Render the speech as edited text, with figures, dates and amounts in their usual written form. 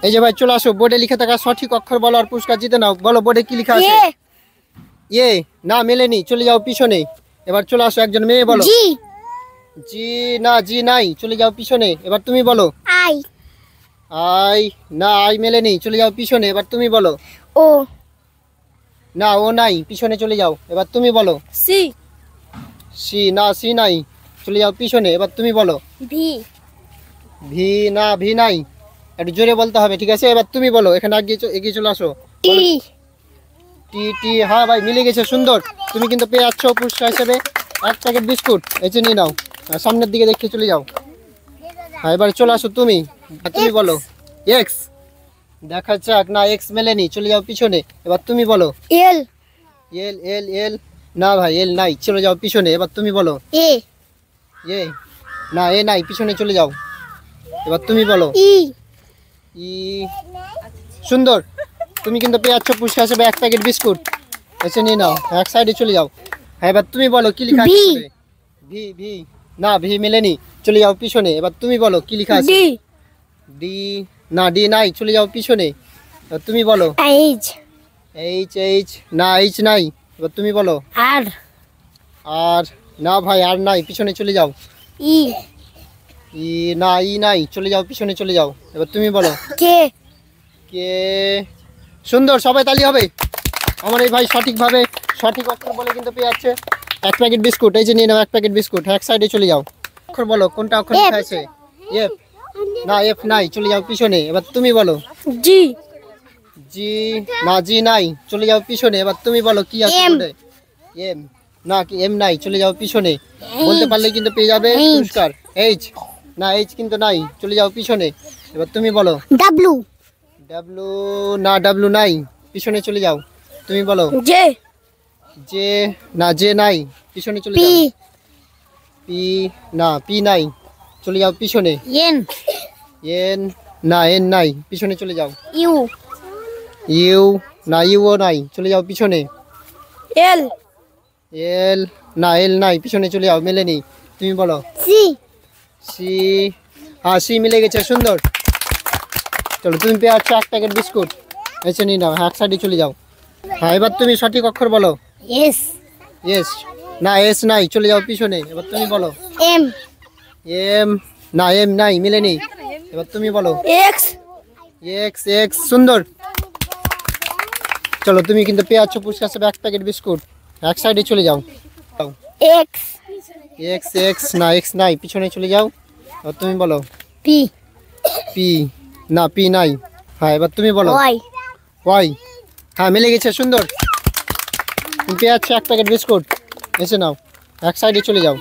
এই যে ভাই চলে আসো, বোর্ডে লিখে থাকা সঠিক অক্ষর বলো আর পুরস্কার জিতে নাও। বলো বোর্ডে কি লেখা আছে? এ না মেলেনি, চলে যাও পিছনে। এবার চলে আসো, একজন মেয়ে বলো। জি জি না, জি নাই, চলে যাও পিছনে। এবার তুমি বলো। আই আই না, আই মেলেনি, চলে যাও পিছনে। এবার তুমি বলো। ও না ও নাই, পিছনে চলে যাও। এবার তুমি বলো। সি সি না, সি নাই, চলে যাও পিছনে। এবার তুমি বলো। ভি ভি না, ভি নাই, একটু জোরে বলতে হবে, ঠিক আছে? এবার তুমি বলো, এখানে এগিয়ে চলে আসো। টি টি টি, হ্যাঁ ভাই মিলে গেছে, সুন্দর। তুমি কিন্তু পেয়ে যাচ্ছ পুরস্কার হিসেবে 1 প্যাকেট বিস্কুট। এই যে নিয়ে নাও, আর সামনের দিকে দেখে চলে যাও। হ্যাঁ এবার চলে আসো তুমি। তুমি বলো। এক্স দেখা যাক, না এক্স মেলেনি, চলে যাও পিছনে। এবার তুমি বলো। এল এল এল এল না ভাই, এল নাই, চলে যাও পিছনে। এবার তুমি বলো। এ এ না, এ নাই, পিছনে চলে যাও। এবার তুমি বলো। ই ই সুন্দর। তুমি কিন্তু পেয়ে যাচ্ছ পুরস্কার হিসেবে 1 প্যাকেট বিস্কুট। এসে নিয়ে নাও, এক সাইডে চলে যাও। হ্যাঁ এবার তুমি বলো কি লেখা আছে? ভি ভি না, ভি মেলেনি, চলে যাও পিছনে। এবার তুমি বলো কি লেখা আছে? ডি ডি না, ডি নাই, চলে যাও পিছনে। এবার তুমি বলো। এইচ এইচ এইচ না, এইচ নাই, এবার তুমি বলো। আর আর না ভাই, আর নাই, পিছনে চলে যাও। ই ই না, ই নাই, চলে যাও পিছনে চলে যাও। এবার তুমি বলো। কে কে সুন্দর, সবাই তালি হবে। আমার এই ভাই সঠিকভাবে সঠিক অক্ষর বলে কিন্তু পেয়ে যাচ্ছে 1 প্যাকেট বিস্কুট। এই যে নিয়ে নাও 1 প্যাকেট বিস্কুট, এক সাইডে চলে যাও। অক্ষর বলো, কোনটা অক্ষর লেখা আছে? এফ না, এফ নাই, চলে যাও পিছনে। এবার তুমি বলো। জি জি না, জি নাই, চলে যাও পিছনে। এবার তুমি বলো কি আছে এম। বোর্ডে? এম না, কি এম নাই, চলে যাও পিছনে। বলতে পারলে কিন্তু পেয়ে যাবে পুরস্কার। এইচ না, এইচ কিন্তু নাই, চলে যাও পিছনে। এবার তুমি বলো। ডাব্লু ডাব্লু না, ডাব্লু নাই, পিছনে চলে যাও। তুমি বলো। জে জে না, জে নাই, পিছনে চলে পি যাও। পি না, পি নাই, চলে যাও পিছনে। এন এন না, এন নাই, পিছনে চলে যাও। ইউ ইউ না, ইউও নাই, চলে যাও পিছনে। এল এল না, এল নাই, পিছনে চলে যাও, মেলেনি। তুমি বলো। সি সি হ্যাঁ, সি মিলে গেছে, সুন্দর। চলো তুমি পেয়ে যাচ্ছ 1 প্যাকেট বিস্কুট। এসে নিয়ে নাও, এক সাইডে চলে যাও। হ্যাঁ এবার তুমি সঠিক অক্ষর বলো। এস এস না, এস নাই, চলে যাও পিছনে। এবার তুমি বলো। এম এম না, এম নাই, মিলেনি। এবার তুমি বলো। এক্স এক্স এক্স সুন্দর। চলো তুমি কিন্তু পেয়ে যাচ্ছ পুরস্কার হিসেবে 1 প্যাকেট বিস্কুট। এক সাইডে চলে যাও। এক্স এক্স এক্স না, এক্স নাই, পিছনে চলে যাও। এবার তুমি বলো। পি পি না, পি নাই। হ্যাঁ এবার তুমি বলো। ওয়াই ওয়াই হ্যাঁ মিলে গেছে, সুন্দর। তুমি পেয়ে যাচ্ছ 1 প্যাকেট বিস্কুট। এসে নাও, এক সাইডে চলে যাও।